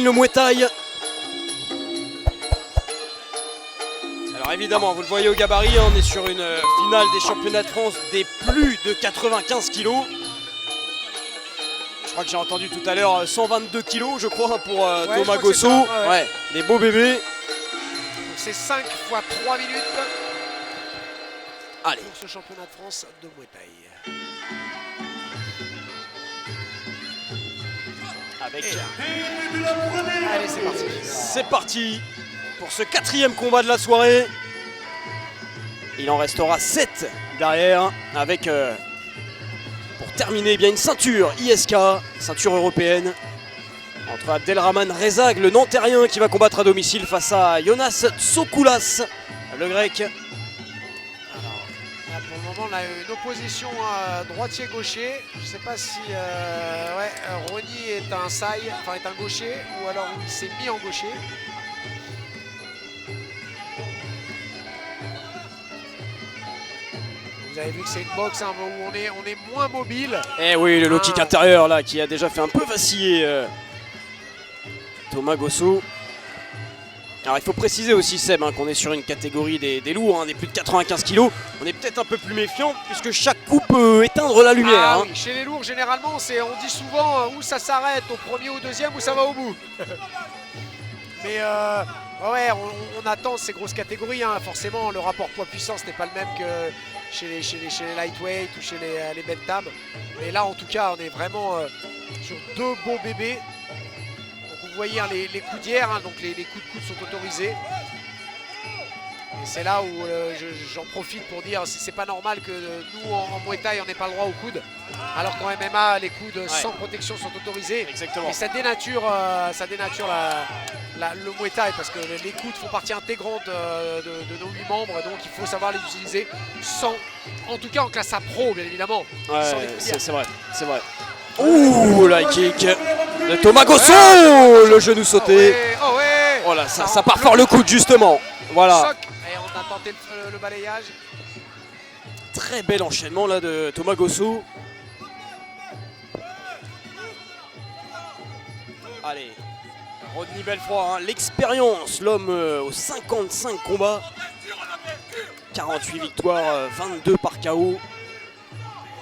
le Muay Thai. Alors évidemment, vous le voyez au gabarit, on est sur une finale des championnats de France des plus de 95 kilos. Je crois que j'ai entendu tout à l'heure 122 kilos, je crois, pour Thomas Gosso. Ouais, des beaux bébés. C'est 5 fois 3 minutes. Allez. Pour ce championnat de France de Muay Thai. Avec... Allez, c'est parti. C'est parti pour ce 4e combat de la soirée. Il en restera 7 derrière avec, pour terminer, eh bien une ceinture ISK, ceinture européenne, entre Abdelrahman Rezag, le Nantérien, qui va combattre à domicile face à Jonas Tsokoulas, le Grec. Alors, là, pour le moment, on a une opposition droitier-gaucher. Je ne sais pas si Ronny est un saille, enfin est un gaucher, ou alors il s'est mis en gaucher. Vous avez vu que c'est une boxe hein, où on est moins mobile. Eh oui, le low kick intérieur là qui a déjà fait un peu vaciller Thomas Gosso. Alors il faut préciser aussi Seb hein, qu'on est sur une catégorie des lourds, hein, des plus de 95 kg. On est peut-être un peu plus méfiant puisque chaque coup peut éteindre la lumière. Ah, hein. Oui, chez les lourds généralement on dit souvent où ça s'arrête, au premier ou au deuxième, où ça va au bout. Mais ouais, on attend ces grosses catégories, hein. Forcément le rapport poids-puissance n'est pas le même que chez les lightweight ou chez les bantam. Mais là en tout cas on est vraiment sur 2 beaux bébés. Donc vous voyez hein, les coups d'hier, hein, donc les coups de coude sont autorisés. Et c'est là où j'en profite pour dire c'est pas normal que nous en Muay Thai on n'ait pas le droit aux coudes. Alors qu'en MMA les coudes sans protection sont autorisés. Exactement. Et ça dénature le Muay Thai parce que les coudes font partie intégrante de nos 8 membres, donc il faut savoir les utiliser sans, en tout cas en classe A pro bien évidemment. Ouais, sans les coups d'hier. c'est vrai, c'est vrai. Ouh, la kick de Thomas Gosso, le genou sauté. Oh ouais. Oh là, ça part fort le coude justement. Voilà. Choc. Et on a tenté le balayage. Très bel enchaînement là de Thomas Gosso. Allez, Rodney Belfroid, hein, l'expérience, l'homme aux 55 combats, 48 victoires, 22 par KO.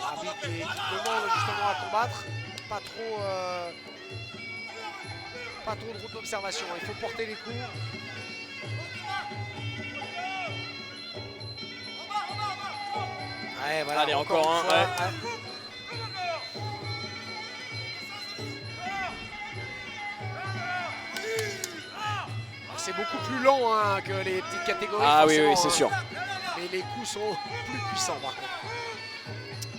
L'arbitre qui demande justement à combattre, pas trop de route d'observation, il faut porter les coups. Ouais, voilà, allez, encore un. une fois, Ouais. C'est beaucoup plus long hein, que les petites catégories. Ah oui, oui, c'est sûr. Mais les coups sont plus puissants par contre.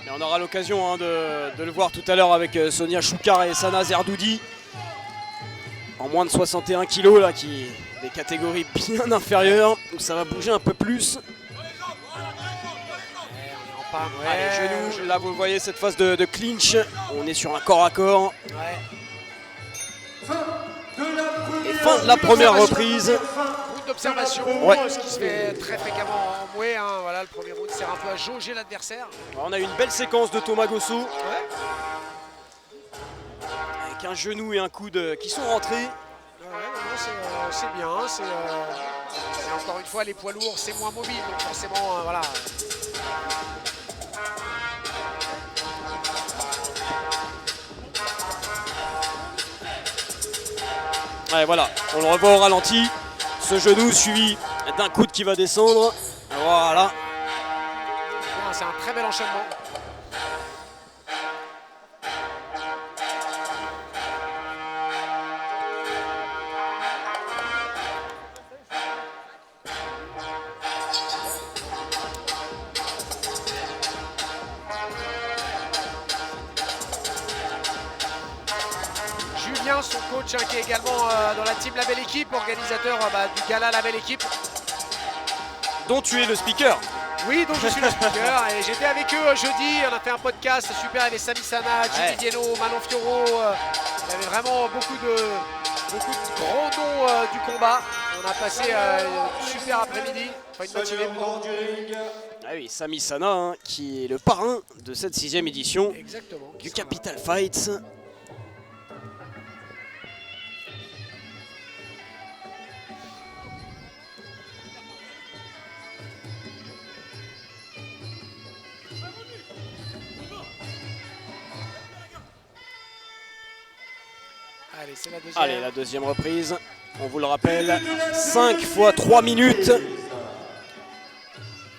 Et on aura l'occasion hein, de le voir tout à l'heure avec Sonia Choukar et Sana Zerdoudi. En moins de 61 kilos, là, des catégories bien inférieures. Donc ça va bouger un peu plus. Ouais. Allez, genoux, là vous voyez cette phase de clinch. On est sur un corps à corps. Ouais. Et fin de la première reprise. Route d'observation, ce qui se fait très fréquemment en Muay. Hein. Voilà, le premier round sert un peu à jauger l'adversaire. On a une belle séquence de Thomas Gosso. Ouais. Avec un genou et un coude qui sont rentrés. Ouais, c'est bien. Et encore une fois, les poids lourds, c'est moins mobile. Donc forcément, voilà. Ouais, voilà, on le revoit au ralenti. Ce genou suivi d'un coude qui va descendre. Voilà. C'est un très bel enchaînement. Julien, son coach, hein, qui est également dans la team La Belle Équipe, organisateur du gala La Belle Équipe. Dont tu es le speaker. Oui, donc je suis le speaker et j'étais avec eux jeudi, on a fait un podcast super avec Sami Sana, Jimmy Dieno, Manon Fioro. Il y avait vraiment beaucoup de grands noms du combat. On a passé une super après-midi, enfin une matinée plutôt. Ah oui, Sami Sana, hein, qui est le parrain de cette 6e édition. Exactement, du Capital Fights. c'est la deuxième. Allez, la deuxième reprise. On vous le rappelle, 5 fois 3 minutes.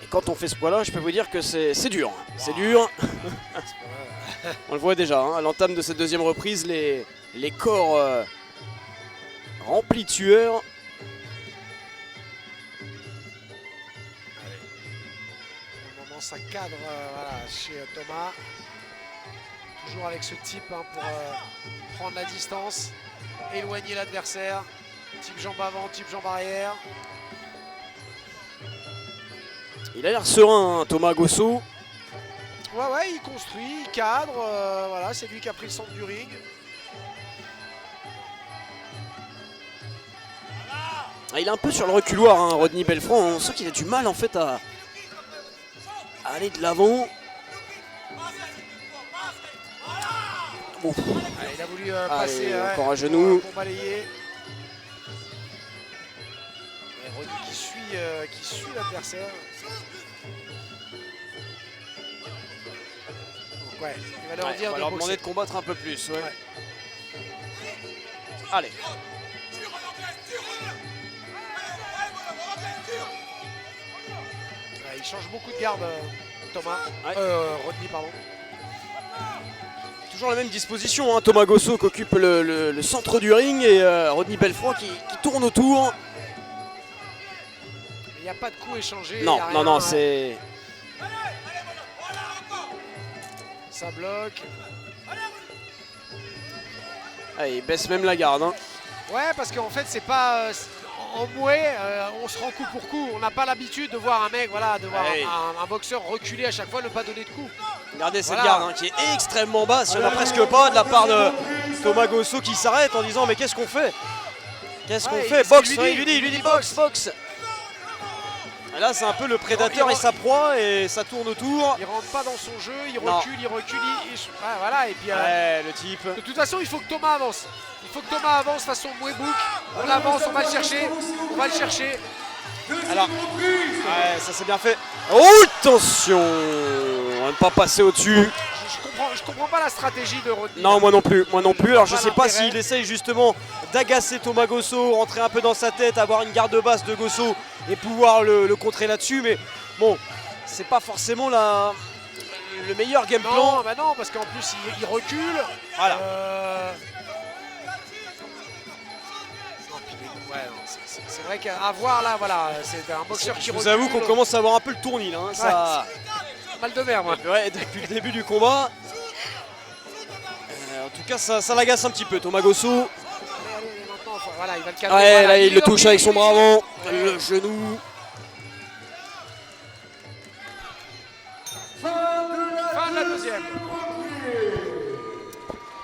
Et quand on fait ce poids-là, je peux vous dire que c'est dur. C'est dur. On le voit déjà, hein, à l'entame de cette deuxième reprise, les corps remplis de sueur. Pour le moment, ça cadre voilà, chez Thomas. Toujours avec ce type hein, pour prendre la distance, éloigner l'adversaire. Type jambe avant, type jambe arrière. Il a l'air serein, hein, Thomas Gosso. Ouais, il construit, il cadre. Voilà, c'est lui qui a pris le centre du ring. Ah, il est un peu sur le reculoir, hein, Rodney Belfront. On sent qu'il a du mal en fait à aller de l'avant. Bon. Allez, il a voulu passer encore un genou. pour balayer. Et Rodney qui suit l'adversaire. Donc ouais, il va leur dire On va de leur boxer. demander de combattre un peu plus. Ouais. Ouais. Allez. Ouais, il change beaucoup de garde, Thomas. Ouais. Rodney, pardon. Toujours la même disposition, hein, Thomas Gosso qui occupe le centre du ring et Rodney Belfront qui tourne autour. Il n'y a pas de coup échangé. Non, y a rien, non, hein. c'est... Ça bloque. Ah, il baisse même la garde. Hein. Ouais, parce qu'en fait, c'est pas. En mouet, on se rend coup pour coup. On n'a pas l'habitude de voir un mec, voilà, de voir Ouais. un boxeur reculer à chaque fois, ne pas donner de coups. Regardez cette Voilà. garde hein, qui est extrêmement basse. Il n'y en a presque pas de la part de Thomas Gosso qui s'arrête en disant mais qu'est-ce qu'on fait? Qu'est-ce qu'on Ouais, fait? il Boxe, lui hein, dit, il lui dit boxe, boxe. Et là c'est un peu le prédateur et sa proie et ça tourne autour. Il rentre pas dans son jeu, il Non. recule, ouais, voilà, et puis Ouais, le type. de toute façon, il faut que Thomas avance. Il faut que Thomas avance façon Mouebouk. On avance, on va le chercher. On va le chercher. Alors, ouais, ça c'est bien fait. Oh, attention, on va ne pas passer au-dessus. Je comprends pas la stratégie de Rodney. Non, moi non plus, moi non plus. Alors je Pas sais pas l'intérêt. s'il essaye justement d'agacer Thomas Gosso, rentrer un peu dans sa tête, avoir une garde basse de Gosso et pouvoir le contrer là-dessus. Mais bon, c'est pas forcément le meilleur game plan. Non, bah non, parce qu'en plus il recule. Voilà. Non, puis, ouais, non, c'est vrai qu'à voir là, voilà, c'est un boxeur qui Je recule. vous avoue qu'on commence à avoir un peu le tournis là. Hein, ça... Mal de mer, moi. Ouais, depuis le début du combat. En tout cas, ça l'agace un petit peu, Thomas Gosso. Allez, maintenant, voilà, il va le cadrer. Ouais, voilà, là il le est touche dans- avec son bras avant, le genou. Fin de la deuxième.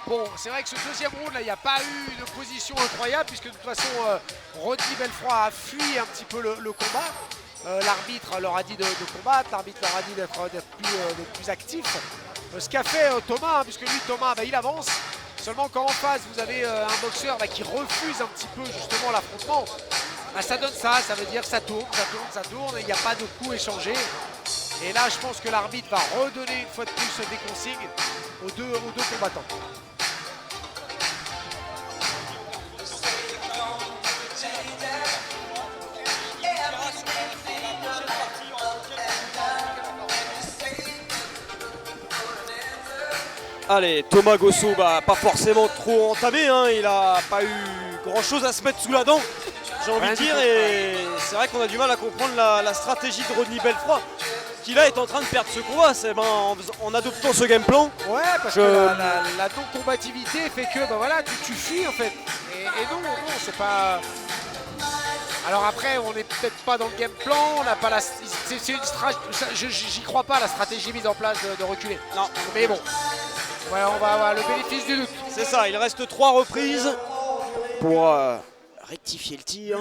Bon, c'est vrai que ce deuxième round, là, il n'y a pas eu de position incroyable, puisque de toute façon, Rodney Belfront a fui un petit peu le combat. L'arbitre leur a dit de combattre, l'arbitre leur a dit d'être plus actif. Ce qu'a fait Thomas, hein, puisque lui, Thomas, bah, il avance. Seulement quand en face, vous avez un boxeur bah, qui refuse un petit peu justement l'affrontement, bah, ça donne ça veut dire que ça tourne, et il n'y a pas de coup échangé. Et là, je pense que l'arbitre va redonner une fois de plus des consignes aux deux combattants. Allez, Thomas Gosso, bah, pas forcément trop entamé, hein, il a pas eu grand chose à se mettre sous la dent, j'ai envie de dire, et c'est vrai qu'on a du mal à comprendre la stratégie de Rodney Belfront, qui là est en train de perdre ce combat, c'est en adoptant ce game plan. Ouais, parce que la non-combativité fait que bah, voilà, tu fuis en fait. Et non, c'est pas. Alors après, on n'est peut-être pas dans le game plan, on n'a pas la. C'est une j'y crois pas la stratégie mise en place de reculer. Non, Mais bon, ouais, on va avoir le bénéfice du doute. c'est ça, il reste 3 reprises pour rectifier le tir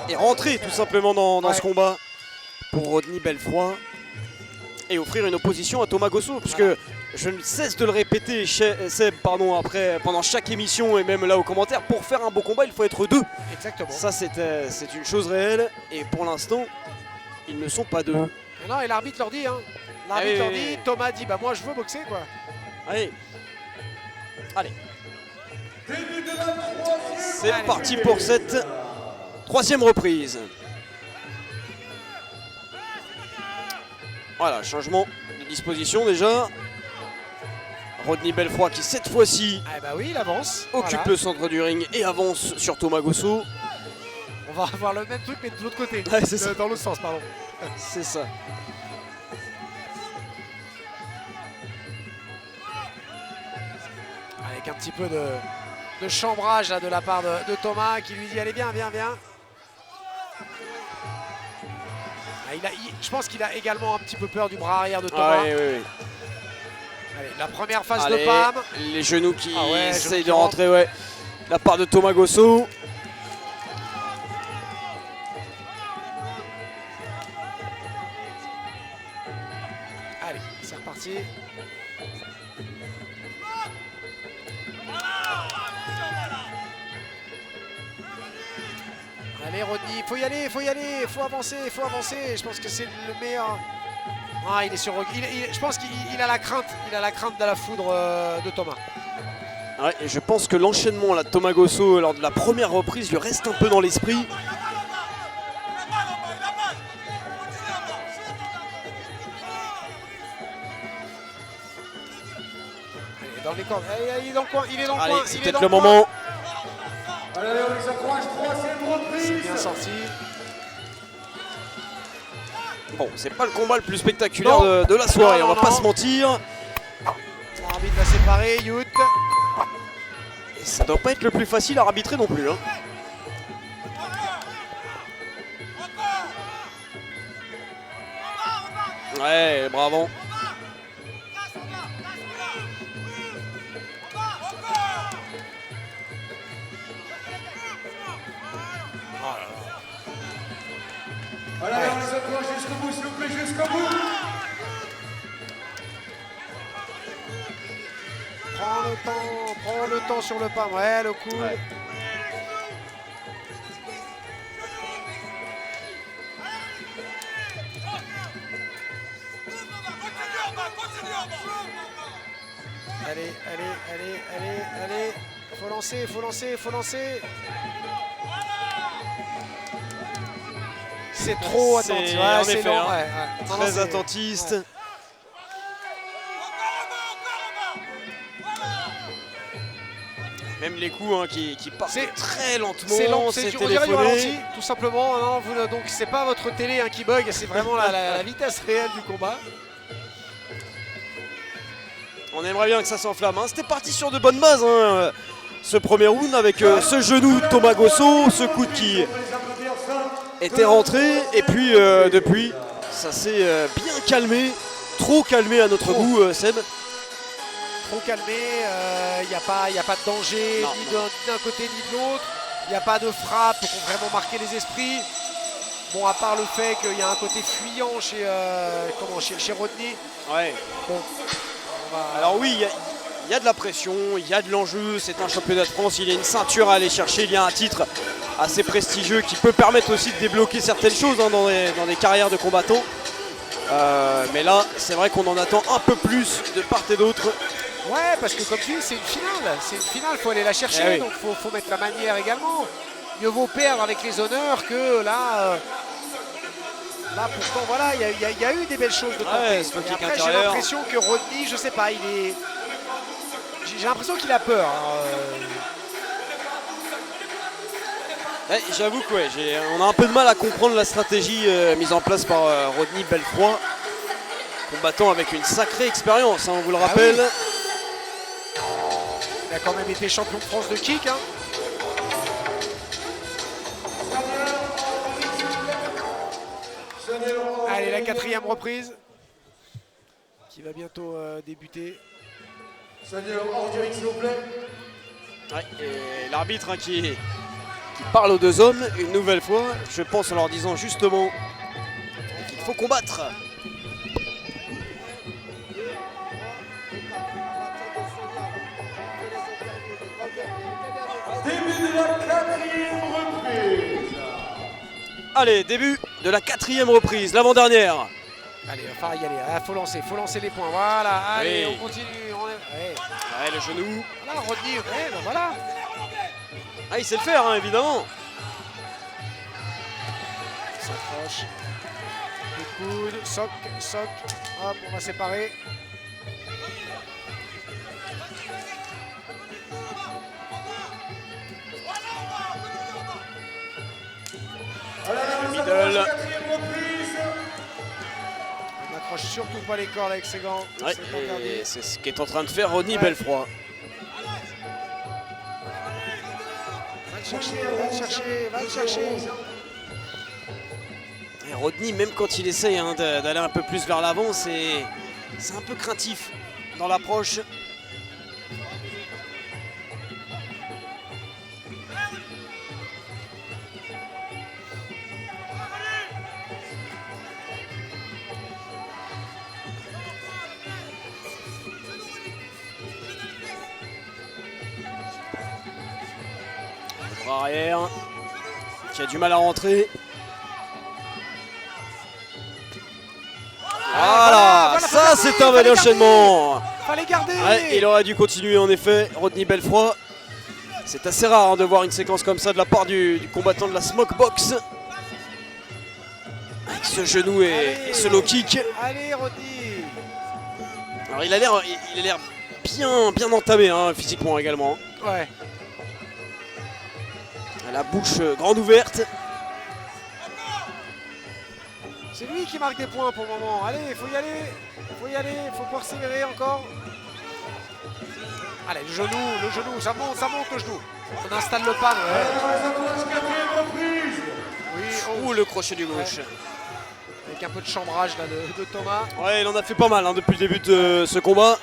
et rentrer tout simplement dans ce combat pour Rodney Belfront et offrir une opposition à Thomas Gosso, puisque je ne cesse de le répéter, Seb, après, pendant chaque émission et même là aux commentaires, pour faire un beau combat, il faut être 2. Exactement. Ça, c'est une chose réelle, et pour l'instant, ils ne sont pas 2. Non, et l'arbitre leur dit, hein. L'arbitre Ah leur oui, dit, oui. Thomas dit, bah moi je veux boxer quoi. Allez. Allez. C'est parti pour cette troisième reprise. Voilà, changement de disposition déjà. Rodney Belfroid qui cette fois-ci oui, il avance. occupe le centre du ring et avance sur Thomas Gosso. On va avoir le même truc mais de l'autre côté. Ouais, c'est ça. Dans l'autre sens, pardon. C'est ça. Avec un petit peu de chambrage là, de la part de Thomas qui lui dit allez viens, viens, viens. Je pense qu'il a également un petit peu peur du bras arrière de Thomas. Oui. Allez, la première phase de Pam. Les genoux qui essayent de genoux qui rentrer, ouais. La part de Thomas Gosso. Allez, c'est reparti. Allez Rodney, faut y aller, faut avancer, Je pense que c'est le meilleur. Ah, il est sur. Je pense qu'il a la crainte, de la foudre de Thomas. Ouais, et je pense que l'enchaînement là de Thomas Gosso lors de la première reprise lui reste un peu dans l'esprit. Allez, dans les cordes. Il est dans le coin, Allez, c'est peut-être le moment. Allez, on les encourage, troisième reprise. C'est bien sorti. Bon, c'est pas le combat le plus spectaculaire de la soirée, on va pas se mentir. L'arbitre va séparer, Youth. Et ça doit pas être le plus facile à arbitrer non plus. Hein. Ouais, bravo. Allez, on les encourage jusqu'au bout, s'il vous plaît, jusqu'au bout. Prends le temps sur le pas. Ouais, le coup. Ouais. Allez. Faut lancer. C'est trop attentif. En effet, long. Très attentiste. Ouais. Même les coups qui partent très lentement. C'est lent, c'est on dirait du téléphoné. ralenti, tout simplement. Non, donc c'est pas votre télé qui bug, c'est vraiment la vitesse réelle du combat. On aimerait bien que ça s'enflamme. Hein. C'était parti sur de bonnes bases. Hein. Ce premier round avec ce genou de Thomas Gosso, ce coude qui était rentré. Et puis depuis, ça s'est bien calmé. Trop calmé à notre goût, Seb. Trop calmé, il n'y a pas de danger ni d'un côté ni de l'autre. Il n'y a pas de frappe qui ont vraiment marqué les esprits. Bon, à part le fait qu'il y a un côté fuyant chez Rodney. Ouais. Bon, alors oui, il y a de la pression, il y a de l'enjeu. C'est un championnat de France, il y a une ceinture à aller chercher. Il y a un titre assez prestigieux qui peut permettre aussi de débloquer certaines choses dans des carrières de combattants. Mais là, c'est vrai qu'on en attend un peu plus de part et d'autre. Ouais, parce que comme tu dis, c'est une finale. Il faut aller la chercher, oui. donc il faut mettre la manière également. Mieux vaut perdre avec les honneurs que là, pourtant, voilà, il y a eu des belles choses de Ouais, après, j'ai l'impression que Rodney, je sais pas, j'ai l'impression qu'il a peur. Ouais, j'avoue qu'on a un peu de mal à comprendre la stratégie mise en place par Rodney Belfroid. Combattant avec une sacrée expérience, on vous le rappelle. Oui. Il a quand même été champion de France de kick. Hein. Allez, la quatrième reprise qui va bientôt débuter. Seigneur, hors du ring, s'il vous plaît. Ouais, et l'arbitre qui parle aux deux hommes une nouvelle fois, je pense en leur disant justement qu'il faut combattre. Début de la quatrième reprise. Allez, début de la quatrième reprise, l'avant-dernière. Allez, il va falloir y aller. Faut lancer les points. Voilà, allez, Oui. on continue. Ouais. Ouais, le genou. Voilà, Rodney, ben voilà. Ah, il sait le faire, hein, évidemment. Il s'accroche. Le coude, soc. Hop, on va séparer. Le middle. On n'accroche surtout pas les cordes avec ses gants. Ouais, C'est interdit. et c'est ce qu'est en train de faire Rodney Ouais. Belfroid. Va le chercher. Et Rodney, même quand il essaye hein, d'aller un peu plus vers l'avant, c'est un peu craintif dans l'approche. Le bras arrière qui a du mal à rentrer. Voilà, ça c'est un bel enchaînement. Fallait garder. Ouais, il aurait dû continuer en effet, Rodney Belfroid. C'est assez rare hein, de voir une séquence comme ça de la part du combattant de la Smoke Box. Avec ce genou et ce low kick. Allez, Rodney. Alors il a l'air bien entamé hein, physiquement également. Ouais. La bouche grande ouverte. C'est lui qui marque des points pour le moment. Allez, il faut y aller. Il faut persévérer encore. Allez, le genou, ça monte le genou. On installe le pas. Oui, Ouh, le crochet du gauche. avec un peu de chambrage là, de Thomas. Ouais, il en a fait pas mal hein, depuis le début de ce combat.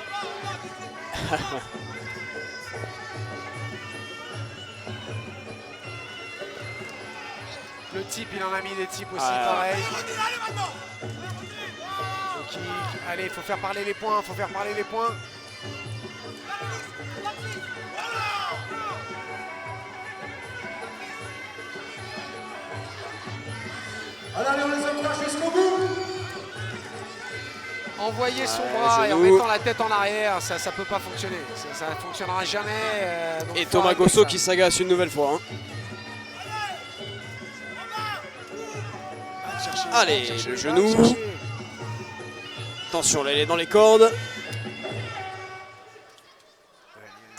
Le type, il en a mis des types aussi, Ah. pareil. Le kick. Allez, il faut faire parler les points. Allez, on les encourage jusqu'au bout. Envoyer son Ouais, bras et en genou. mettant la tête en arrière, ça peut pas fonctionner. Ça ne fonctionnera jamais. Donc Et faut Thomas arrêter Gosso ça. qui s'agace une nouvelle fois. Hein. Va le chercher, Allez, va chercher, le va genou. chercher. Attention, là il est dans les cordes.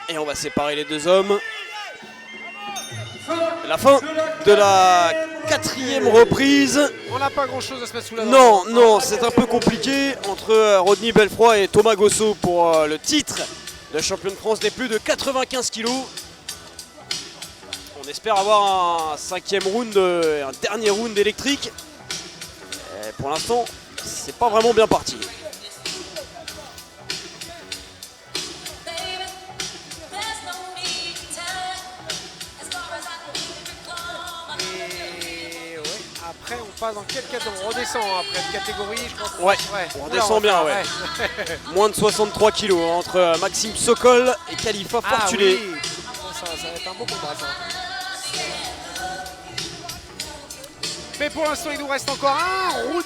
Et on va séparer les deux hommes. La fin de la 4e reprise. On n'a pas grand chose à se mettre sous la dent. Non, c'est un peu compliqué entre Rodney Belfroid et Thomas Gosso pour le titre de champion de France des plus de 95 kg. On espère avoir un 5e round, un dernier round électrique. Et pour l'instant, c'est pas vraiment bien parti. Et ouais, après on passe dans quelle catégorie? On redescend après une catégorie, je crois. Ouais, on Oula, redescend va bien, faire- ouais. Moins de 63 kg entre Maxime Sokol et Khalifa Ah Fortuné. oui, ça va être un beau combat ça. Mais pour l'instant, il nous reste encore un round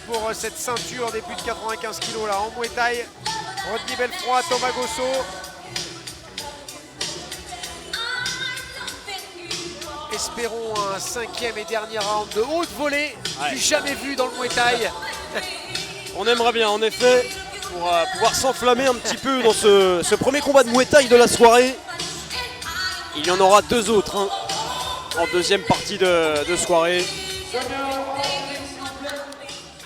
pour cette ceinture des plus de 95 kg là en Muay Thai. Rodney Belfroid, Thomas Gosso. Espérons un 5e et dernier round de haute volée, Ouais. du jamais vu dans le Muay Thai. On aimerait bien en effet pour pouvoir s'enflammer un petit peu dans ce premier combat de Muay Thai de la soirée. Il y en aura deux autres hein, en deuxième partie de soirée.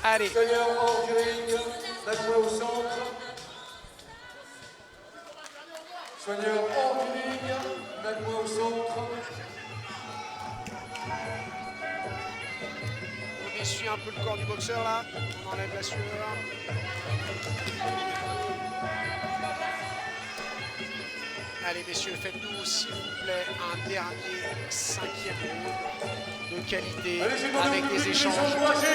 Allez, Seigneur hors du ring, Nagoué au centre. Soigneur hors du ring, Nagoué au centre. on essuie un peu le corps du boxeur là. On enlève la sueur. Allez messieurs, faites-nous s'il vous plaît un dernier 5e round de qualité Allez, j'ai demandé avec au des public échanges. encouragés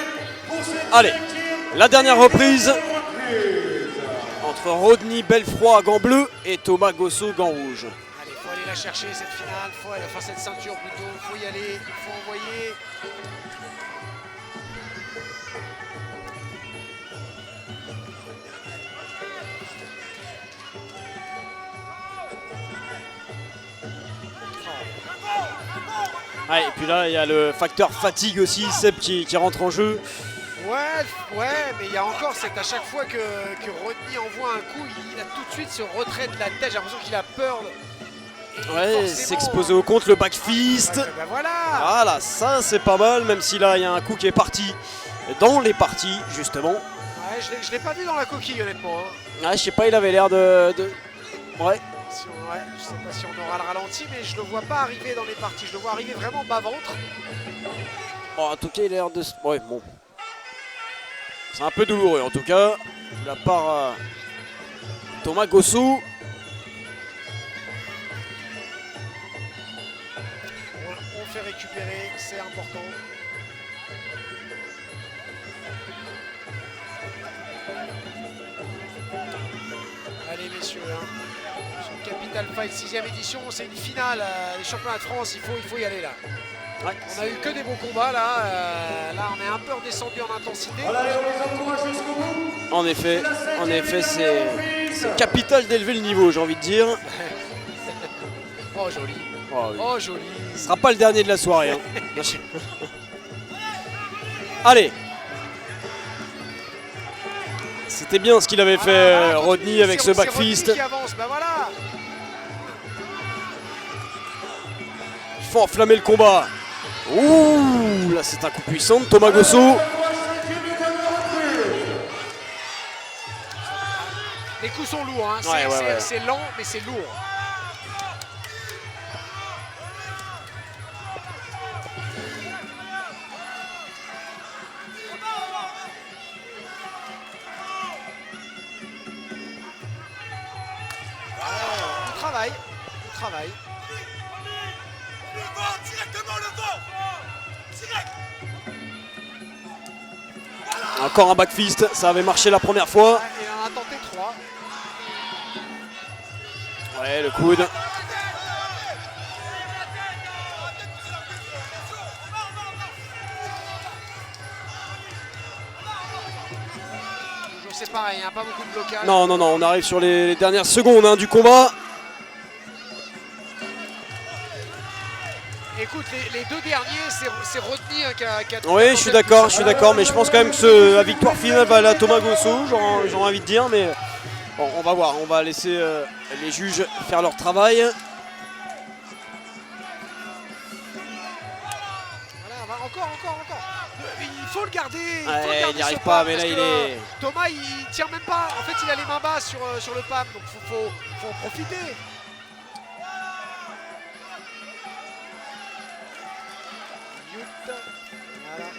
pour cette Allez, 5e la dernière reprise reprise. entre Rodney Belfroid gant bleu et Thomas Gosso gant rouge. Allez, faut aller la chercher cette finale, faut aller, enfin cette ceinture plutôt, faut y aller, faut envoyer. Ouais, et puis là, il y a le facteur fatigue aussi, Seb qui rentre en jeu. Ouais, mais il y a encore, c'est qu'à chaque fois que Rodney envoie un coup, il a tout de suite ce retrait de la tête. J'ai l'impression qu'il a peur. Ouais, s'exposer au contre, le back fist. Ben voilà. Voilà, ça c'est pas mal, même si là, il y a un coup qui est parti dans les parties, justement. Ouais, je l'ai pas vu dans la coquille, honnêtement. Hein. Ouais, je sais pas, il avait l'air de... Ouais. Ouais, je sais pas si on aura le ralenti, mais je le vois pas arriver dans les parties. Je le vois arriver vraiment bas-ventre. Bon, en tout cas, il a l'air de... Ouais, bon. C'est un peu douloureux, en tout cas, de la part Thomas Gossou. On fait récupérer, c'est important. Allez, messieurs, hein. Sur Capital Fight 6e édition, c'est une finale des championnats de France, il faut y aller là. Ouais. On a eu que des beaux combats là, là on est un peu redescendu en intensité. En effet, c'est capital d'élever le niveau, j'ai envie de dire. Oh joli, Oh, oui. oh joli. Ce sera pas le dernier de la soirée. Hein. Allez. C'était bien ce qu'il avait fait Rodney avec ce back fist. Qui avance, ben voilà. Il faut enflammer le combat. Ouh, là c'est un coup puissant de Thomas Gossou. Les coups sont lourds, hein. C'est lent mais c'est lourd. Il travaille. Encore un back fist, ça avait marché la première fois. Il en a tenté 3. Ouais, le coude. Toujours c'est pareil, hein, pas beaucoup de blocage. Non, on arrive sur les dernières secondes hein, du combat. Écoute, les deux derniers, c'est Rodney hein, qui a Oui, je suis d'accord, mais je pense quand même que la victoire finale va aller à Thomas Gossou, j'aurais envie de dire, mais bon, on va voir, on va laisser les juges faire leur travail. Voilà, encore. Il faut le garder. Il n'y arrive pas, mais là il est... Thomas, il tient même pas. En fait, il a les mains basses sur le PAM, donc faut en profiter. Voilà.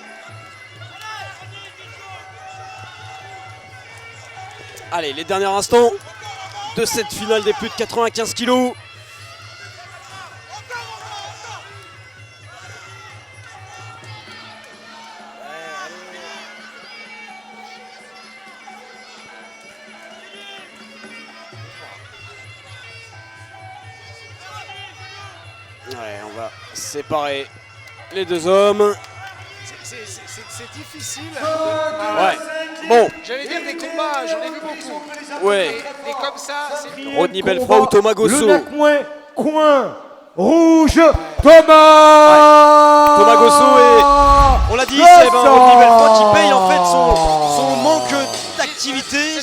Allez, les derniers instants de cette finale des plus de 95 kilos. Ouais, on va séparer les deux hommes. C'est difficile. Ouais. Bon. J'allais dire des combats, j'en ai vu beaucoup. Ouais. Et comme ça, c'est... Rodney Belfroid ou Thomas Gossou. Le coin rouge, Thomas. Thomas Gossou et on l'a dit, c'est Rodney Belfroid qui paye en fait son manque d'activité.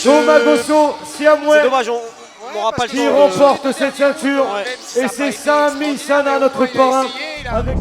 Thomas Gossou, Siamouais. C'est dommage, on n'aura pas le Qui temps. remporte cette ceinture. Ouais. Et c'est Sami Sana, notre parrain. Avec...